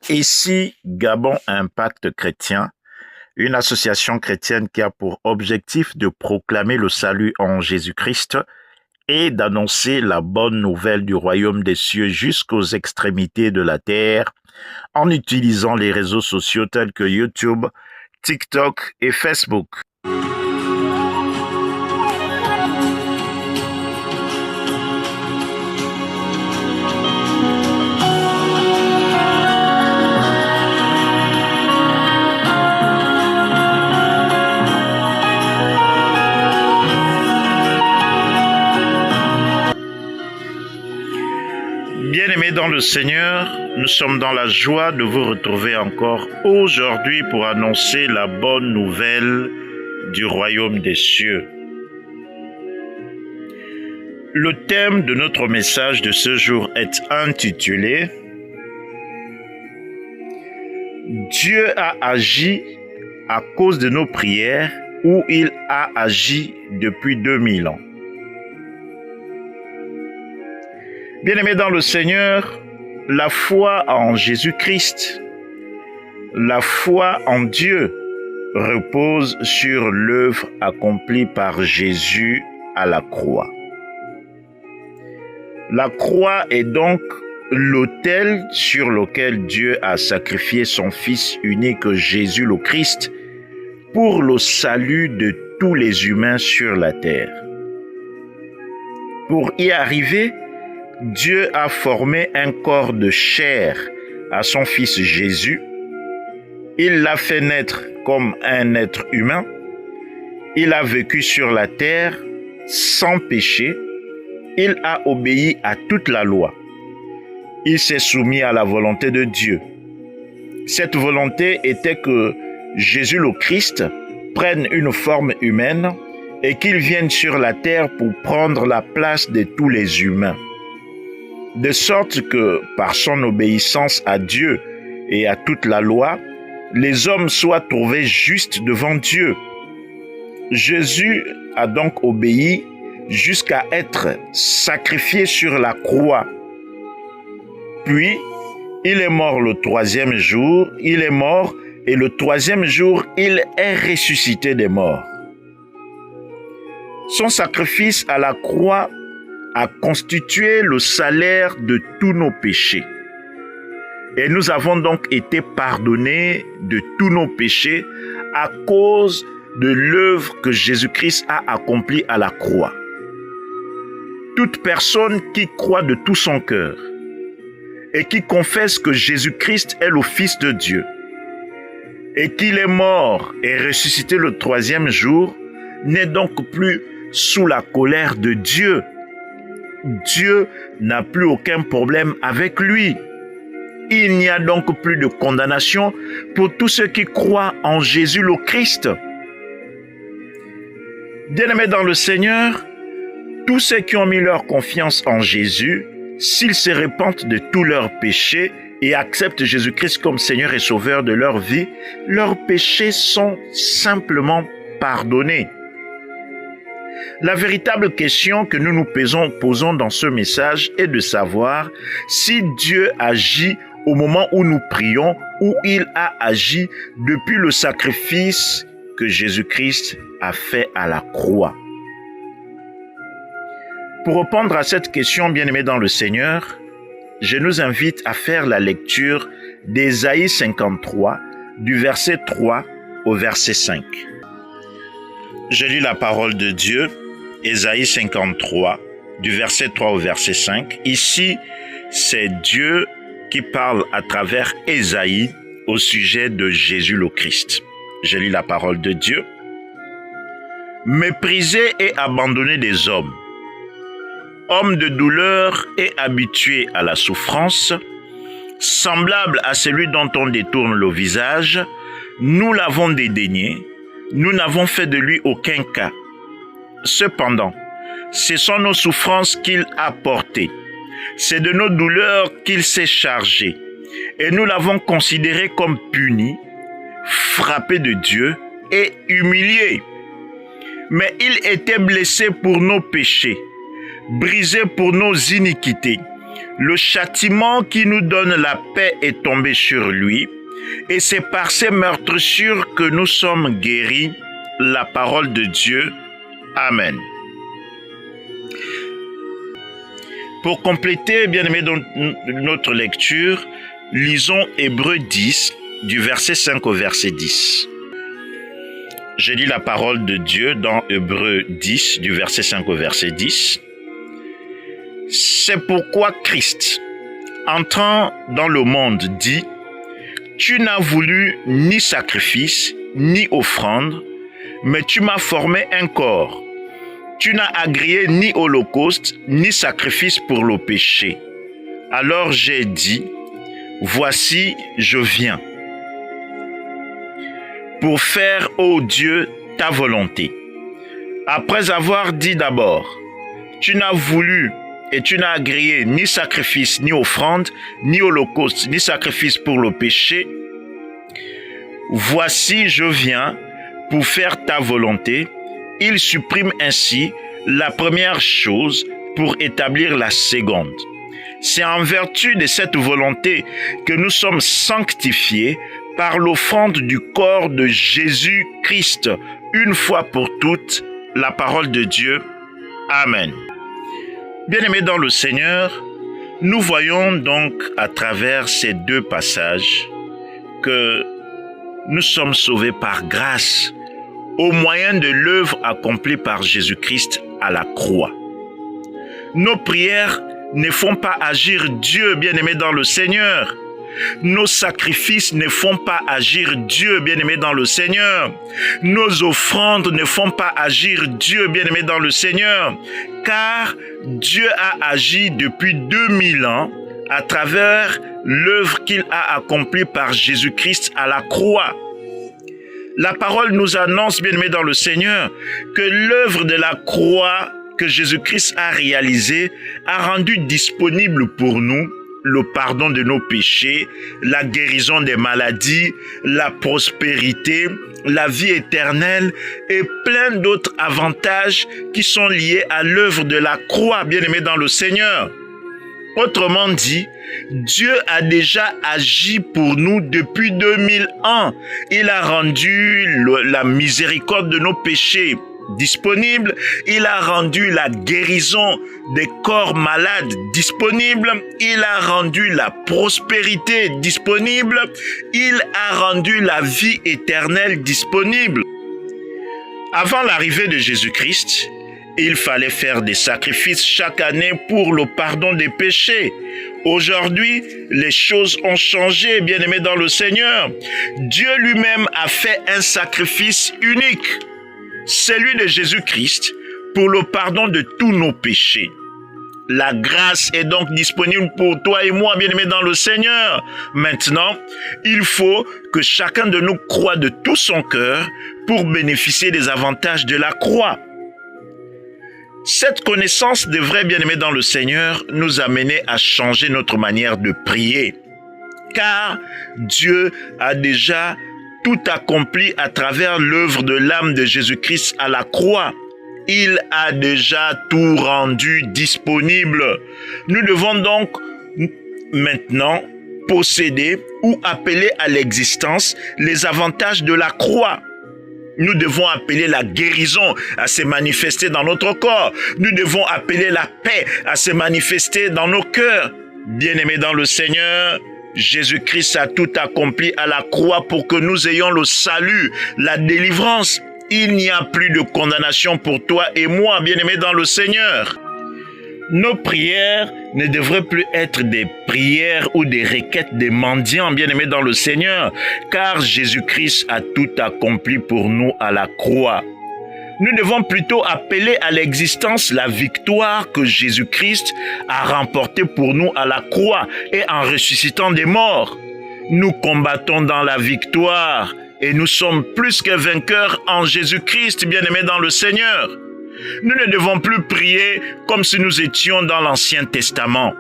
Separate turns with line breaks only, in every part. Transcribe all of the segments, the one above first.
Ici, Gabon Impact Chrétien, une association chrétienne qui a pour objectif de proclamer le salut en Jésus-Christ et d'annoncer la bonne nouvelle du royaume des cieux jusqu'aux extrémités de la terre en utilisant les réseaux sociaux tels que YouTube, TikTok et Facebook. Bien-aimés dans le Seigneur, nous sommes dans la joie de vous retrouver encore aujourd'hui pour annoncer la bonne nouvelle du royaume des cieux. Le thème de notre message de ce jour est intitulé « Dieu a agi à cause de nos prières ou il a agi depuis 2000 ans ». Bien-aimés dans le Seigneur, la foi en Jésus-Christ, la foi en Dieu repose sur l'œuvre accomplie par Jésus à la croix. La croix est donc l'autel sur lequel Dieu a sacrifié son Fils unique Jésus le Christ pour le salut de tous les humains sur la terre. Pour y arriver, Dieu a formé un corps de chair à son Fils Jésus. Il l'a fait naître comme un être humain. Il a vécu sur la terre sans péché. Il a obéi à toute la loi. Il s'est soumis à la volonté de Dieu. Cette volonté était que Jésus le Christ prenne une forme humaine et qu'il vienne sur la terre pour prendre la place de tous les humains. De sorte que, par son obéissance à Dieu et à toute la loi, les hommes soient trouvés justes devant Dieu. Jésus a donc obéi jusqu'à être sacrifié sur la croix. Puis, il est mort le troisième jour, il est mort et le troisième jour, il est ressuscité des morts. Son sacrifice à la croix a constitué le salaire de tous nos péchés. Et nous avons donc été pardonnés de tous nos péchés à cause de l'œuvre que Jésus-Christ a accomplie à la croix. Toute personne qui croit de tout son cœur et qui confesse que Jésus-Christ est le Fils de Dieu et qu'il est mort et ressuscité le troisième jour n'est donc plus sous la colère de Dieu. Dieu n'a plus aucun problème avec lui. Il n'y a donc plus de condamnation pour tous ceux qui croient en Jésus le Christ. Bien-aimés dans le Seigneur, tous ceux qui ont mis leur confiance en Jésus, s'ils se repentent de tous leurs péchés et acceptent Jésus-Christ comme Seigneur et Sauveur de leur vie, leurs péchés sont simplement pardonnés. La véritable question que nous nous posons dans ce message est de savoir si Dieu agit au moment où nous prions ou il a agi depuis le sacrifice que Jésus-Christ a fait à la croix. Pour répondre à cette question, bien-aimés dans le Seigneur, je nous invite à faire la lecture d'Ésaïe 53, du verset 3 au verset 5. Je lis la parole de Dieu, Ésaïe 53, du verset 3 au verset 5. Ici, c'est Dieu qui parle à travers Ésaïe au sujet de Jésus le Christ. Je lis la parole de Dieu. Méprisé et abandonné des hommes, homme de douleur et habitué à la souffrance, semblable à celui dont on détourne le visage, nous l'avons dédaigné. Nous n'avons fait de lui aucun cas. Cependant, ce sont nos souffrances qu'il a portées. C'est de nos douleurs qu'il s'est chargé. Et nous l'avons considéré comme puni, frappé de Dieu et humilié. Mais il était blessé pour nos péchés, brisé pour nos iniquités. Le châtiment qui nous donne la paix est tombé sur lui, et c'est par ses meurtrissures que nous sommes guéris. La parole de Dieu. Amen. Pour compléter, bien-aimés, notre lecture, lisons Hébreux 10, du verset 5 au verset 10. Je lis la parole de Dieu dans Hébreux 10, du verset 5 au verset 10. C'est pourquoi Christ, entrant dans le monde, dit « Tu n'as voulu ni sacrifice, ni offrande, mais tu m'as formé un corps. Tu n'as agréé ni holocauste, ni sacrifice pour le péché. Alors j'ai dit, voici, je viens, pour faire, ô Dieu, ta volonté. Après avoir dit d'abord, tu n'as voulu et tu n'as agréé ni sacrifice, ni offrande, ni holocauste, ni sacrifice pour le péché. Voici, je viens pour faire ta volonté. Il supprime ainsi la première chose pour établir la seconde. C'est en vertu de cette volonté que nous sommes sanctifiés par l'offrande du corps de Jésus-Christ, une fois pour toutes, la parole de Dieu. Amen. Bien-aimés dans le Seigneur, nous voyons donc à travers ces deux passages que nous sommes sauvés par grâce au moyen de l'œuvre accomplie par Jésus-Christ à la croix. Nos prières ne font pas agir Dieu, bien-aimés dans le Seigneur. Nos sacrifices ne font pas agir Dieu, bien-aimés dans le Seigneur. Nos offrandes ne font pas agir Dieu, bien-aimés dans le Seigneur. Car Dieu a agi depuis 2000 ans à travers l'œuvre qu'il a accomplie par Jésus-Christ à la croix. La parole nous annonce, bien-aimés dans le Seigneur, que l'œuvre de la croix que Jésus-Christ a réalisée a rendu disponible pour nous le pardon de nos péchés, la guérison des maladies, la prospérité, la vie éternelle et plein d'autres avantages qui sont liés à l'œuvre de la croix, bien-aimés dans le Seigneur. Autrement dit, Dieu a déjà agi pour nous depuis 2000 ans. Il a rendu la miséricorde de nos péchés disponible. Il a rendu la guérison des corps malades disponible. Il a rendu la prospérité disponible. Il a rendu la vie éternelle disponible. Avant l'arrivée de Jésus-Christ, il fallait faire des sacrifices chaque année pour le pardon des péchés. Aujourd'hui, les choses ont changé, bien-aimés dans le Seigneur. Dieu lui-même a fait un sacrifice unique, celui de Jésus-Christ, pour le pardon de tous nos péchés. La grâce est donc disponible pour toi et moi, bien-aimés dans le Seigneur. Maintenant, il faut que chacun de nous croie de tout son cœur pour bénéficier des avantages de la croix. Cette connaissance devrait, bien-aimés dans le Seigneur, nous amener à changer notre manière de prier. Car Dieu a déjà tout accompli à travers l'œuvre de l'âme de Jésus-Christ à la croix. Il a déjà tout rendu disponible. Nous devons donc maintenant posséder ou appeler à l'existence les avantages de la croix. Nous devons appeler la guérison à se manifester dans notre corps. Nous devons appeler la paix à se manifester dans nos cœurs. Bien-aimés dans le Seigneur, Jésus-Christ a tout accompli à la croix pour que nous ayons le salut, la délivrance. Il n'y a plus de condamnation pour toi et moi, bien-aimés dans le Seigneur. Nos prières ne devraient plus être des prières ou des requêtes des mendiants, bien-aimés dans le Seigneur, car Jésus-Christ a tout accompli pour nous à la croix. Nous devons plutôt appeler à l'existence la victoire que Jésus-Christ a remportée pour nous à la croix et en ressuscitant des morts. Nous combattons dans la victoire et nous sommes plus que vainqueurs en Jésus-Christ, bien-aimés dans le Seigneur. Nous ne devons plus prier comme si nous étions dans l'Ancien Testament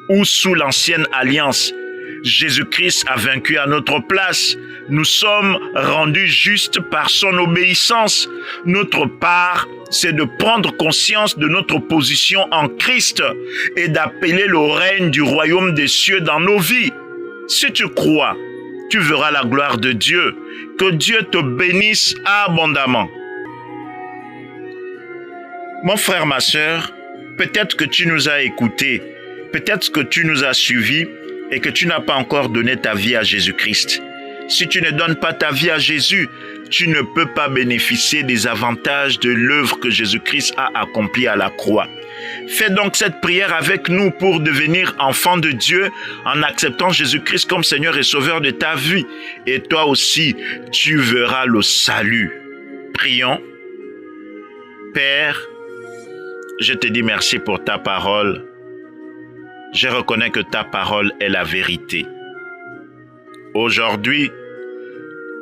ou sous l'Ancienne Alliance. Jésus-Christ a vaincu à notre place. Nous sommes rendus justes par son obéissance. Notre part c'est de prendre conscience de notre position en Christ et d'appeler le règne du royaume des cieux dans nos vies. Si tu crois, tu verras la gloire de Dieu. Que Dieu te bénisse abondamment. Mon frère, ma sœur, peut-être que tu nous as écoutés, peut-être que tu nous as suivis et que tu n'as pas encore donné ta vie à Jésus-Christ. Si tu ne donnes pas ta vie à Jésus, tu ne peux pas bénéficier des avantages de l'œuvre que Jésus-Christ a accomplie à la croix. Fais donc cette prière avec nous pour devenir enfant de Dieu en acceptant Jésus-Christ comme Seigneur et Sauveur de ta vie. Et toi aussi, tu verras le salut. Prions. Père, je te dis merci pour ta parole. Je reconnais que ta parole est la vérité. Aujourd'hui,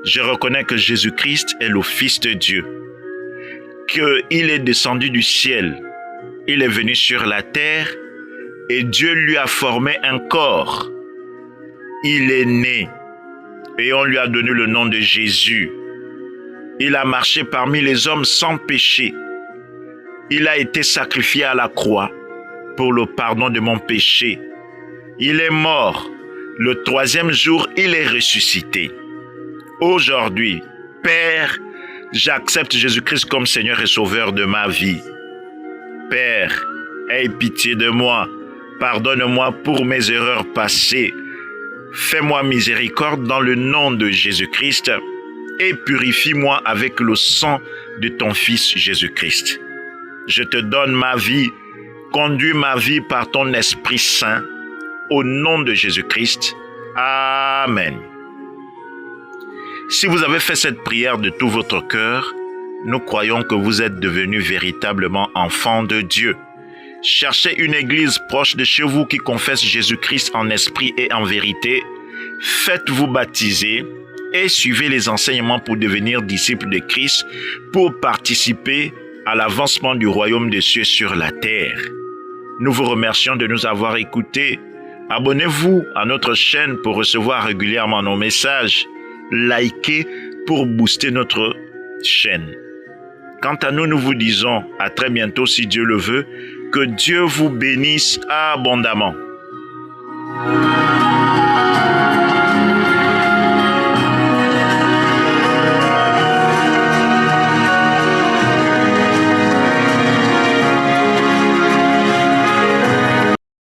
je reconnais que Jésus-Christ est le Fils de Dieu, qu'il est descendu du ciel, il est venu sur la terre et Dieu lui a formé un corps. Il est né et on lui a donné le nom de Jésus. Il a marché parmi les hommes sans péché. Il a été sacrifié à la croix pour le pardon de mon péché. Il est mort. Le troisième jour, il est ressuscité. Aujourd'hui, Père, j'accepte Jésus-Christ comme Seigneur et Sauveur de ma vie. Père, aie pitié de moi. Pardonne-moi pour mes erreurs passées. Fais-moi miséricorde dans le nom de Jésus-Christ et purifie-moi avec le sang de ton Fils Jésus-Christ. Je te donne ma vie. Conduis ma vie par ton Esprit Saint. Au nom de Jésus-Christ. Amen. Si vous avez fait cette prière de tout votre cœur, nous croyons que vous êtes devenus véritablement enfants de Dieu. Cherchez une église proche de chez vous qui confesse Jésus-Christ en esprit et en vérité. Faites-vous baptiser et suivez les enseignements pour devenir disciples de Christ, pour participer à l'avancement du royaume des cieux sur la terre. Nous vous remercions de nous avoir écoutés. Abonnez-vous à notre chaîne pour recevoir régulièrement nos messages. Likez pour booster notre chaîne. Quant à nous, nous vous disons à très bientôt si Dieu le veut. Que Dieu vous bénisse abondamment.